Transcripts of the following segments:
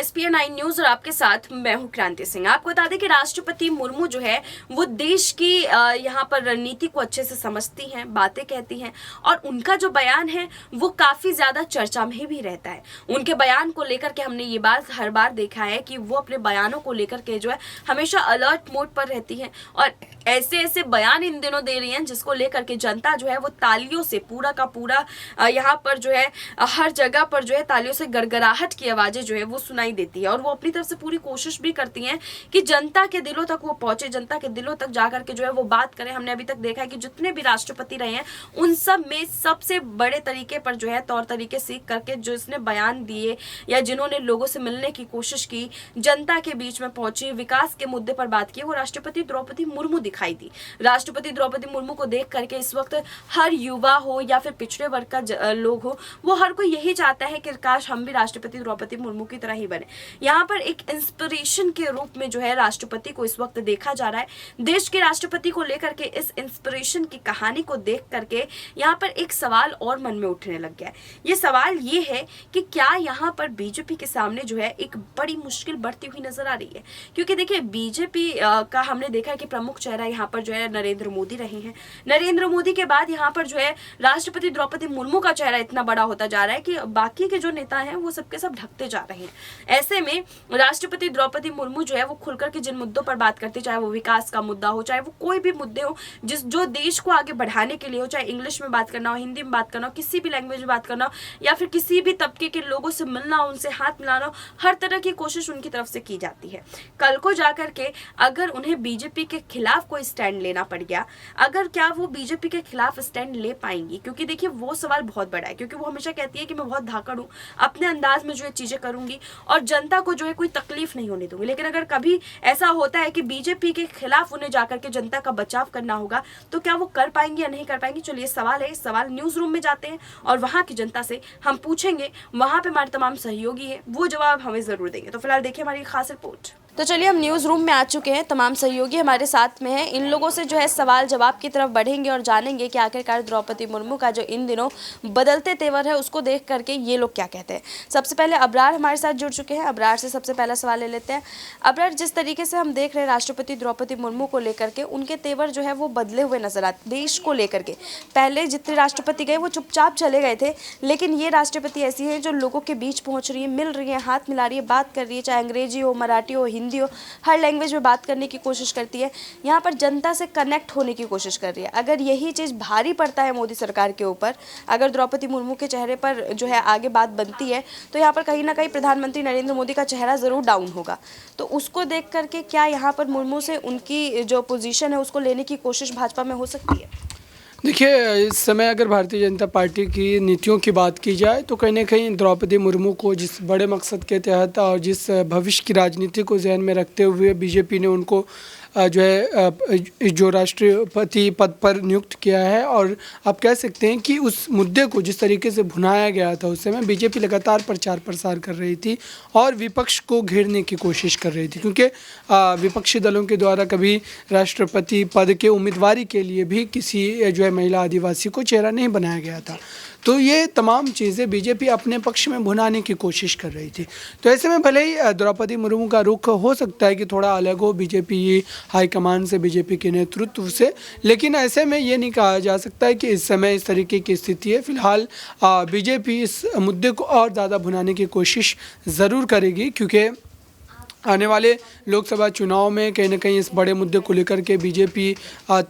SPN9 news और आपके साथ मैं हूं क्रांति सिंह। आपको बता दें कि राष्ट्रपति मुर्मू जो है वो देश की यहाँ पर रणनीति को अच्छे से समझती हैं, बातें कहती हैं और उनका जो बयान है वो काफी ज्यादा चर्चा में भी रहता है। उनके बयान को लेकर के हमने ये बात हर बार देखा है कि वो अपने बयानों को लेकर के जो है हमेशा अलर्ट मोड पर रहती है और ऐसे ऐसे बयान इन दिनों दे रही हैं जिसको लेकर के जनता जो है वो तालियों से पूरा का पूरा यहाँ पर जो है हर जगह पर जो है तालियों से गड़गड़ाहट की आवाजें जो है वो सुनाई देती है और वो अपनी तरफ से पूरी कोशिश भी करती हैं कि जनता के दिलों तक वो पहुंचे, जनता के दिलों तक जाकर के जो है वो बात करें। हमने अभी तक देखा है कि जितने भी राष्ट्रपति रहे हैं उन सब में सबसे बड़े तरीके पर जो है तौर तरीके सीख करके जो इसने बयान दिए या जिन्होंने लोगों से मिलने की कोशिश की, जनता के बीच में पहुंची, विकास के मुद्दे पर बात की, वो राष्ट्रपति द्रौपदी मुर्मू दिखाई दी। राष्ट्रपति द्रौपदी मुर्मू को देख करके इस वक्त हर युवा हो या फिर पिछड़े वर्ग का लोग हो, वो हर कोई यही चाहता है कि काश हम भी राष्ट्रपति द्रौपदी मुर्मू की तरह ही बने। यहाँ पर एक इंस्पिरेशन के रूप में जो है राष्ट्रपति को इस वक्त देखा जा रहा है। देश के राष्ट्रपति को लेकर के इस इंस्पिरेशन की कहानी को देख करके यहाँ पर एक सवाल और मन में उठने लग गया है। ये सवाल ये है कि क्या यहाँ पर बीजेपी के सामने जो है एक बड़ी मुश्किल बढ़ती हुई नजर आ रही है, क्योंकि देखिए बीजेपी का हमने देखा है कि प्रमुख चेहरा यहाँ पर जो है नरेंद्र मोदी रहे हैं। नरेंद्र मोदी के बाद यहाँ पर जो है राष्ट्रपति द्रौपदी मुर्मू का चेहरा इतना बड़ा होता जा रहा है कि बाकी के जो नेता हैं वो सबके सब ढकते जा रहे हैं। ऐसे में राष्ट्रपति द्रौपदी मुर्मू जो है वो खुलकर के जिन मुद्दों पर बात करती, चाहे वो विकास का मुद्दा हो, चाहे वो कोई भी मुद्दे हो जो देश को आगे बढ़ाने के लिए हो, चाहे इंग्लिश में बात करना हो, हिंदी में बात करना हो, किसी भी लैंग्वेज में बात करना हो या फिर किसी भी तबके के लोगों से मिलना हो, उनसे हाथ मिलाना हो, हर तरह की कोशिश उनकी तरफ से की जाती है। कल को जाकर के अगर उन्हें बीजेपी के खिलाफ कोई स्टैंड लेना पड़ गया, अगर क्या वो बीजेपी के खिलाफ स्टैंड ले पाएंगी, क्योंकि देखिए वो सवाल बहुत बड़ा है, क्योंकि वो हमेशा कहती है कि मैं बहुत धाकड़ हूँ, अपने अंदाज में जो है चीजें करूंगी और जनता को जो है कोई तकलीफ नहीं होने दूंगी। लेकिन अगर कभी ऐसा होता है कि बीजेपी के खिलाफ उन्हें जाकर के जनता का बचाव करना होगा तो क्या वो कर पाएंगे या नहीं कर पाएंगे? चलिए सवाल है, इस सवाल न्यूज रूम में जाते हैं और वहां की जनता से हम पूछेंगे। वहां पे हमारे तमाम सहयोगी है, वो जवाब हमें जरूर देंगे। तो फिलहाल देखिए हमारी खास रिपोर्ट। तो चलिए हम न्यूज़ रूम में आ चुके हैं, तमाम सहयोगी हमारे साथ में हैं। इन लोगों से जो है सवाल जवाब की तरफ बढ़ेंगे और जानेंगे कि आखिरकार द्रौपदी मुर्मू का जो इन दिनों बदलते तेवर है उसको देख करके ये लोग क्या कहते हैं। सबसे पहले अबरार हमारे साथ जुड़ चुके हैं। अबरार से सबसे पहला सवाल ले लेते हैं। अबरार, जिस तरीके से हम देख रहे हैं राष्ट्रपति द्रौपदी मुर्मू को लेकर के उनके तेवर जो है वो बदले हुए नजर आते देश को लेकर के। पहले जितने राष्ट्रपति गए वो चुपचाप चले गए थे, लेकिन ये राष्ट्रपति ऐसी है जो लोगों के बीच पहुँच रही है, मिल रही है, हाथ मिला रही है, बात कर रही है, चाहे अंग्रेजी हो, मराठी हो, हिंदी हो, हर लैंग्वेज में बात करने की कोशिश करती है। यहाँ पर जनता से कनेक्ट होने की कोशिश कर रही है। अगर यही चीज़ भारी पड़ता है मोदी सरकार के ऊपर, अगर द्रौपदी मुर्मू के चेहरे पर जो है आगे बात बनती है तो यहाँ पर कहीं ना कहीं प्रधानमंत्री नरेंद्र मोदी का चेहरा ज़रूर डाउन होगा। तो उसको देख करके क्या यहाँ पर मुर्मू से उनकी जो पोजीशन है उसको लेने की कोशिश भाजपा में हो सकती है? देखिए, इस समय अगर भारतीय जनता पार्टी की नीतियों की बात की जाए तो कहीं ना कहीं द्रौपदी मुर्मू को जिस बड़े मकसद के तहत और जिस भविष्य की राजनीति को ध्यान में रखते हुए बीजेपी ने उनको जो है जो राष्ट्रपति पद पर नियुक्त किया है, और आप कह सकते हैं कि उस मुद्दे को जिस तरीके से भुनाया गया था उस समय बीजेपी लगातार प्रचार प्रसार कर रही थी और विपक्ष को घेरने की कोशिश कर रही थी, क्योंकि विपक्षी दलों के द्वारा कभी राष्ट्रपति पद के उम्मीदवारी के लिए भी किसी जो है महिला आदिवासी को चेहरा नहीं बनाया गया था। तो ये तमाम चीज़ें बीजेपी अपने पक्ष में भुनाने की कोशिश कर रही थी। तो ऐसे में भले ही द्रौपदी मुर्मू का रुख हो सकता है कि थोड़ा अलग हो बीजेपी हाईकमान से, बीजेपी के नेतृत्व से, लेकिन ऐसे में ये नहीं कहा जा सकता है कि इस समय इस तरीके की स्थिति है। फिलहाल बीजेपी इस मुद्दे को और ज़्यादा भुनाने की कोशिश ज़रूर करेगी, क्योंकि आने वाले लोकसभा चुनाव में कहीं ना कहीं इस बड़े मुद्दे को लेकर के बीजेपी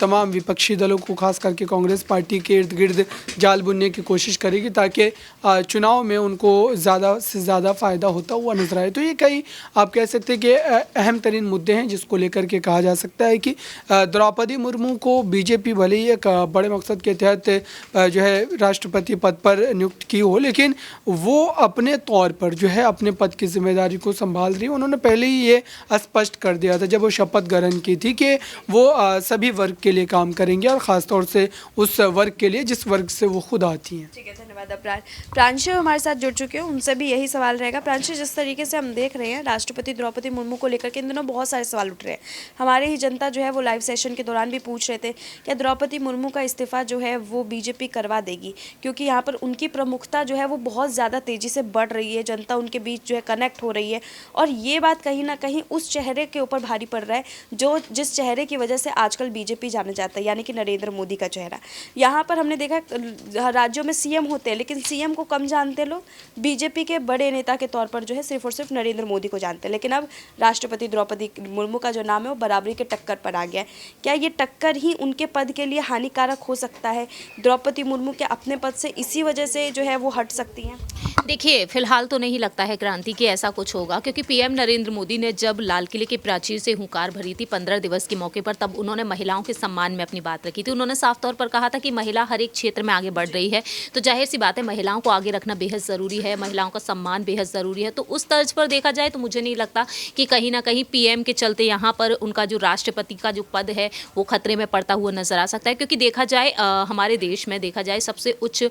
तमाम विपक्षी दलों को, खास करके कांग्रेस पार्टी के इर्द गिर्द जाल बुनने की कोशिश करेगी ताकि चुनाव में उनको ज़्यादा से ज़्यादा फ़ायदा होता हुआ नजर आए। तो ये कई आप कह सकते हैं कि अहम तरीन मुद्दे हैं जिसको लेकर के कहा जा सकता है कि द्रौपदी मुर्मू को बीजेपी भले ही एक बड़े मकसद के तहत जो है राष्ट्रपति पद पर नियुक्त की हो, लेकिन वो अपने तौर पर जो है अपने पद की जिम्मेदारी को संभाल रही है। उन्होंने पहले पहले ही ये स्पष्ट कर दिया था जब वो शपथ ग्रहण की थी कि वो सभी वर्ग के लिए काम करेंगे और ख़ासतौर से उस वर्ग के लिए जिस वर्ग से वो खुद आती हैं। ठीक है, धन्यवाद अपराध। प्रांशु हमारे साथ जुड़ चुके हैं, उनसे भी यही सवाल रहेगा। प्रांशु, जिस तरीके से हम देख रहे हैं राष्ट्रपति द्रौपदी मुर्मू को लेकर के इन दिनों बहुत सारे सवाल उठ रहे हैं। हमारे ही जनता जो है वो लाइव सेशन के दौरान भी पूछ रहे थे क्या द्रौपदी मुर्मू का इस्तीफा जो है वो बीजेपी करवा देगी, क्योंकि यहाँ पर उनकी प्रमुखता जो है वो बहुत ज़्यादा तेज़ी से बढ़ रही है, जनता उनके बीच जो है कनेक्ट हो रही है और ये बात कहीं ना कहीं उस चेहरे के ऊपर भारी पड़ रहा है जो जिस चेहरे की वजह से आजकल बीजेपी जाना जाता है, यानी कि नरेंद्र मोदी का चेहरा। यहाँ पर हमने देखा राज्यों में सीएम होते हैं लेकिन सीएम को कम जानते लोग, बीजेपी के बड़े नेता के तौर पर जो है सिर्फ और सिर्फ नरेंद्र मोदी को जानते हैं। लेकिन अब राष्ट्रपति द्रौपदी मुर्मू का जो नाम है वो बराबरी के टक्कर पर आ गया है। क्या ये टक्कर ही उनके पद के लिए हानिकारक हो सकता है? द्रौपदी मुर्मू के अपने पद से इसी वजह से जो है वो हट सकती हैं? देखिए, फिलहाल तो नहीं लगता है क्रांति कि ऐसा कुछ होगा, क्योंकि पीएम नरेंद्र मोदी ने जब लाल किले की प्राचीर से हुंकार भरी थी 15 दिवस के मौके पर, तब उन्होंने महिलाओं के सम्मान में अपनी बात रखी थी। उन्होंने साफ तौर पर कहा था कि महिला हर एक क्षेत्र में आगे बढ़ रही है, तो जाहिर सी बात है महिलाओं को आगे रखना बेहद ज़रूरी है, महिलाओं का सम्मान बेहद ज़रूरी है। तो उस तर्ज पर देखा जाए तो मुझे नहीं लगता कि कहीं ना कहीं पीएम के चलते यहाँ पर उनका जो राष्ट्रपति का जो पद है वो खतरे में पड़ता हुआ नजर आ सकता है। क्योंकि देखा जाए हमारे देश में देखा जाए सबसे उच्च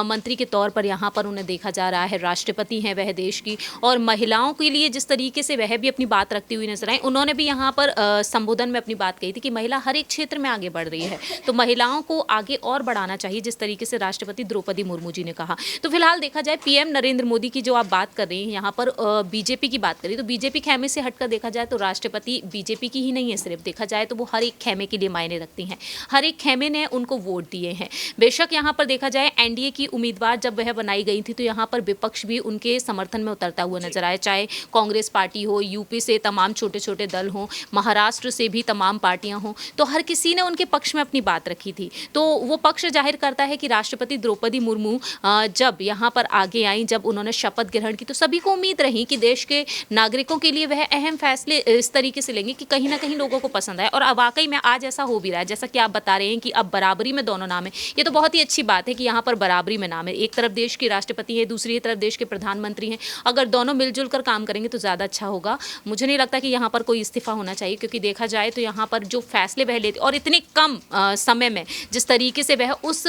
मंत्री के तौर पर यहाँ पर उन्हें देखा जा रहा है, राष्ट्रपति हैं वह देश की, और महिलाओं के लिए जिस तरीके से वह भी अपनी बात रखती हुई नजर आए, उन्होंने भी यहाँ पर संबोधन में अपनी बात कही थी कि महिला हर एक क्षेत्र में आगे बढ़ रही है, तो महिलाओं को आगे और बढ़ाना चाहिए, जिस तरीके से राष्ट्रपति द्रौपदी मुर्मू जी ने कहा। तो फिलहाल देखा जाए पीएम नरेंद्र मोदी की जो आप बात कर रही हैं यहाँ पर बीजेपी की बात करें तो बीजेपी खेमे से हटकर देखा जाए तो राष्ट्रपति बीजेपी की ही नहीं है, सिर्फ देखा जाए तो वो हर एक खेमे के लिए मायने रखती हैं, हर एक खेमे ने उनको वोट दिए हैं। बेशक यहाँ पर देखा जाए एनडीए की उम्मीदवार जब वह बनाई गई थी तो यहाँ पर विपक्ष भी उनके समर्थन में उतरता हुआ नजर आया, चाहे कांग्रेस पार्टी हो, यूपी से तमाम छोटे छोटे दल हों, महाराष्ट्र से भी तमाम पार्टियां हों, तो हर किसी ने उनके पक्ष में अपनी बात रखी थी। तो वो पक्ष जाहिर करता है कि राष्ट्रपति द्रौपदी मुर्मू जब यहाँ पर आगे आई, जब उन्होंने शपथ ग्रहण की, तो सभी को उम्मीद रही कि देश के नागरिकों के लिए वह अहम फैसले इस तरीके से लेंगे कि कहीं ना कहीं लोगों को पसंद आए। और वाकई में आज ऐसा हो भी रहा है, जैसा कि आप बता रहे हैं कि अब बराबरी में दोनों नाम है। ये तो बहुत ही अच्छी बात है कि यहाँ पर बराबरी में नाम है, एक तरफ देश की राष्ट्रपति है, दूसरी तरफ देश के प्रधानमंत्री हैं। अगर दोनों मिलजुल कर काम करेंगे तो ज़्यादा अच्छा होगा। मुझे नहीं लगता कि यहाँ पर कोई इस्तीफा होना चाहिए, क्योंकि देखा जाए तो यहाँ पर जो फैसले वह लेते और इतने कम समय में जिस तरीके से वह उस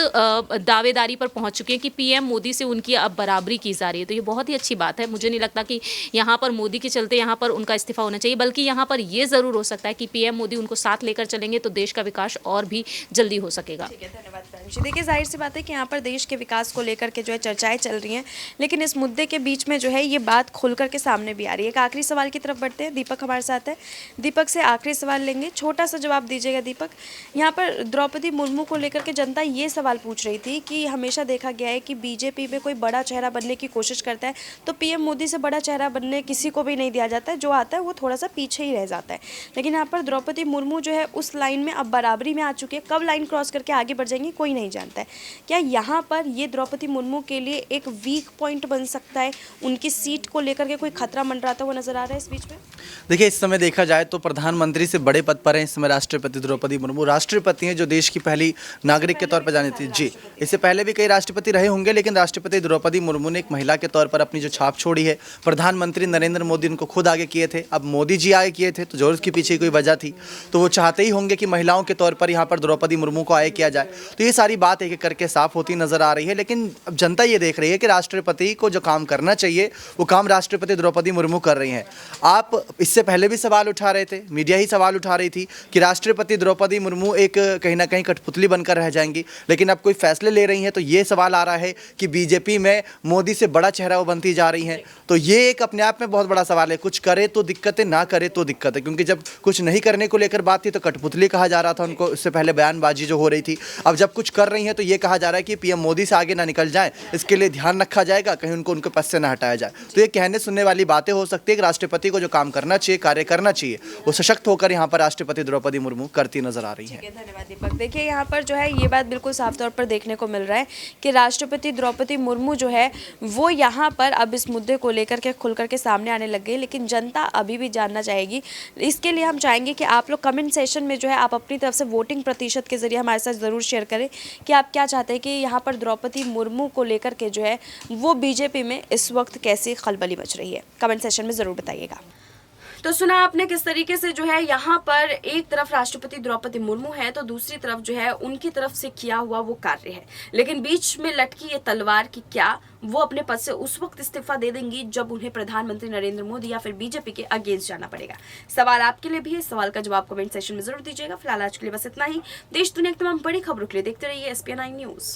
दावेदारी पर पहुँच चुके हैं कि पीएम मोदी से उनकी अब बराबरी की जा रही है, तो ये बहुत ही अच्छी बात है। मुझे नहीं लगता कि यहाँ पर मोदी के चलते यहाँ पर उनका इस्तीफा होना चाहिए, बल्कि यहाँ पर ये ज़रूर हो सकता है कि पीएम मोदी उनको साथ लेकर चलेंगे तो देश का विकास और भी जल्दी हो सकेगा। ठीक है, धन्यवाद प्रांशु। देखिए, जाहिर सी बात है कि यहाँ पर देश के विकास को लेकर के जो है चर्चाएं चल रही हैं, लेकिन इस मुद्दे के बीच में जो है ये बात खुल करके सामने भी आ रही है। एक आखिरी सवाल की तरफ बढ़ते हैं, दीपक हमारे साथ है, दीपक से आखिरी सवाल लेंगे, छोटा सा जवाब दीजिएगा दीपक। यहाँ पर द्रौपदी मुर्मू को लेकर के जनता ये सवाल पूछ रही थी कि हमेशा देखा गया है कि बीजेपी में कोई बड़ा चेहरा बनने की कोशिश करता है तो पीएम मोदी से बड़ा चेहरा बनने किसी को भी नहीं दिया जाता है, जो आता है वो थोड़ा सा पीछे ही रह जाता है। लेकिन यहाँ पर द्रौपदी मुर्मू जो है उस लाइन में अब बराबरी में आ चुकी है, कब लाइन क्रॉस करके आगे बढ़ जाएंगी कोई नहीं जानता है। क्या यहाँ पर ये द्रौपदी मुर्मू के लिए एक वीक पॉइंट बन सकता है, उनकी सीट को लेकर के कोई खतरा मंडराता हुआ नजर आ रहा है इस बीच में? देखिए, इस समय देखा जाए तो प्रधानमंत्री से बड़े पद पर हैं इस समय राष्ट्रपति द्रौपदी मुर्मू। राष्ट्रपति हैं जो देश की पहली नागरिक के तौर पर जानी थी जी। इससे पहले भी कई राष्ट्रपति रहे होंगे, लेकिन राष्ट्रपति द्रौपदी मुर्मू ने एक महिला के तौर पर अपनी जो छाप छोड़ी है, प्रधानमंत्री नरेंद्र मोदी उनको खुद आगे किए थे, अब मोदी जी आगे किए थे, तो जरूर उसके पीछे कोई वजह थी, तो वो चाहते ही होंगे कि महिलाओं के तौर पर यहाँ पर द्रौपदी मुर्मू को आगे किया जाए। तो ये सारी बात एक एक करके साफ होती नजर आ रही है। लेकिन अब जनता ये देख रही है कि राष्ट्रपति को जो काम करना चाहिए वो काम राष्ट्रपति द्रौपदी मुर्मू कर रही हैं। आप इससे पहले भी सवाल उठा रहे थे, मीडिया ही सवाल उठा रही थी कि राष्ट्रपति द्रौपदी मुर्मू एक कहीं ना कहीं कठपुतली बनकर रह जाएंगी, लेकिन अब कोई फैसले ले रही हैं तो ये सवाल आ रहा है कि बीजेपी में मोदी से बड़ा चेहरा वो बनती जा रही हैं। तो ये एक अपने आप में बहुत बड़ा सवाल है, कुछ करे तो दिक्कत है, ना करे तो दिक्कत है, क्योंकि जब कुछ नहीं करने को लेकर बात थी तो कठपुतली कहा जा रहा था उनको, इससे पहले बयानबाजी जो हो रही थी। अब जब कुछ कर रही हैं तो ये कहा जा रहा है कि पीएम मोदी से आगे ना निकल जाए, इसके लिए ध्यान रखा जाएगा, कहीं उनको उनके पद से ना हटाया जाए। तो ये कहने सुनने वाली बातें हो सकती है कि राष्ट्रपति को जो काम करना चाहिए, कार्य करना चाहिए, वो सशक्त होकर यहाँ पर राष्ट्रपति द्रौपदी मुर्मू करती नजर आ रही है। धन्यवाद दीपक। देखिए, यहाँ पर जो है ये बात बिल्कुल साफ तौर पर देखने को मिल रहा है कि राष्ट्रपति द्रौपदी मुर्मू जो है वो यहाँ पर अब इस मुद्दे को लेकर के खुल करके सामने आने लग गई, लेकिन जनता अभी भी जानना चाहेगी। इसके लिए हम चाहेंगे कि आप लोग कमेंट सेशन में जो है आप अपनी तरफ से वोटिंग प्रतिशत के जरिए हमारे साथ ज़रूर शेयर करें कि आप क्या चाहते हैं कि यहाँ पर द्रौपदी मुर्मू को लेकर के जो है वो बीजेपी में इस वक्त कैसी खलबली मच रही है। कमेंट सेशन में ज़रूर बताइएगा। तो सुना आपने किस तरीके से जो है यहाँ पर एक तरफ राष्ट्रपति द्रौपदी मुर्मू है तो दूसरी तरफ जो है उनकी तरफ से किया हुआ वो कार्य है, लेकिन बीच में लटकी ये तलवार की क्या वो अपने पद से उस वक्त इस्तीफा दे देंगी जब उन्हें प्रधानमंत्री नरेंद्र मोदी या फिर बीजेपी के अगेंस्ट जाना पड़ेगा। सवाल आपके लिए भी है, सवाल का जवाब कमेंट सेक्शन में जरूर दीजिएगा। फिलहाल आज के लिए बस इतना ही। देश दुनिया की तमाम बड़ी खबरों के लिए देखते रहिए SPN9 न्यूज।